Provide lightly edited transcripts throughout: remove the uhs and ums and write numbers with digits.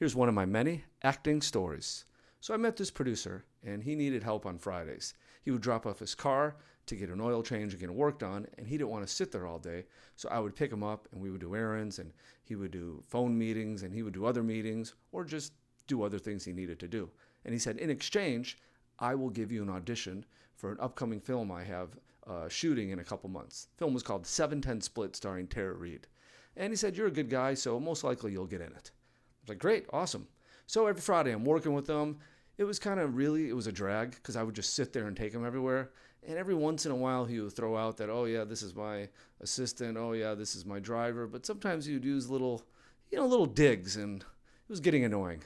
Here's one of my many acting stories. So I met this producer, and he needed help on Fridays. He would drop off his car to get an oil change and get it worked on, and he didn't want to sit there all day. So I would pick him up, and we would do errands, and he would do phone meetings, and he would do other meetings, or just do other things he needed to do. And he said, in exchange, I will give you an audition for an upcoming film I have shooting in a couple months. The film was called 710 Split, starring Tara Reid. And he said, you're a good guy, so most likely you'll get in it. I was like, great, awesome. So every Friday I'm working with him. It was it was a drag because I would just sit there and take him everywhere. And every once in a while he would throw out that, oh yeah, this is my assistant. Oh yeah, this is my driver. But sometimes he would use little digs, and it was getting annoying.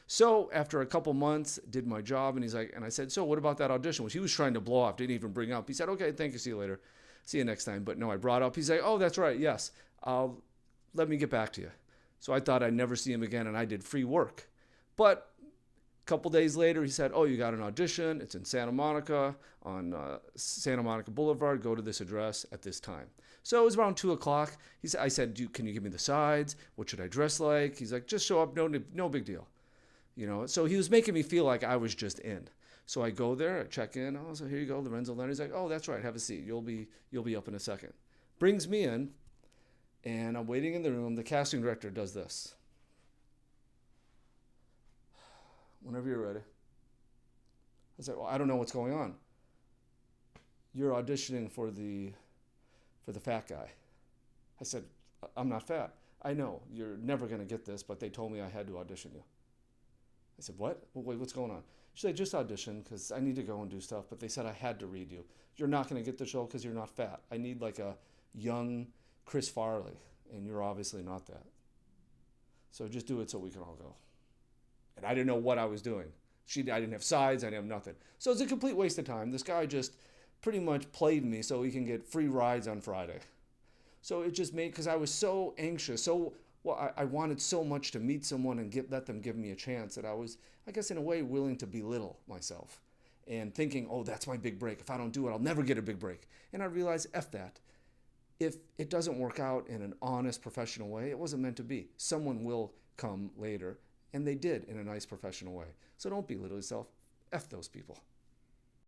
So after a couple months, did my job, and I said, so what about that audition, which he was trying to blow off, didn't even bring up. He said, okay, thank you, see you later. See you next time. But no, I brought up. He's like, oh, that's right, yes. Let me get back to you. So I thought I'd never see him again, and I did free work. But a couple days later, he said, oh, you got an audition. It's in Santa Monica on Santa Monica Boulevard. Go to this address at this time. So it was around 2 o'clock. I said, can you give me the sides? What should I dress like? He's like, just show up. No big deal. So he was making me feel like I was just in. So I go there, I check in. Oh, so here you go, Lorenzo Leonard. He's like, oh, that's right. Have a seat. You'll be up in a second. Brings me in, and I'm waiting in the room. The casting director does this. Whenever you're ready. I said, well, I don't know what's going on. You're auditioning for the fat guy. I said, I'm not fat. I know, you're never going to get this, but they told me I had to audition you. I said, what? Well, wait, what's going on? She said, just audition because I need to go and do stuff, but they said I had to read you. You're not going to get the show because you're not fat. I need like a young Chris Farley, and you're obviously not that. So just do it so we can all go. And I didn't know what I was doing. I didn't have sides, I didn't have nothing. So it's a complete waste of time. This guy just pretty much played me so he can get free rides on Friday. So it just made, because I was so anxious, I wanted so much to meet someone and let them give me a chance that I was, I guess in a way, willing to belittle myself and thinking, oh, that's my big break. If I don't do it, I'll never get a big break. And I realized, F that. If it doesn't work out in an honest, professional way, it wasn't meant to be. Someone will come later, and they did in a nice, professional way. So don't belittle yourself. F those people.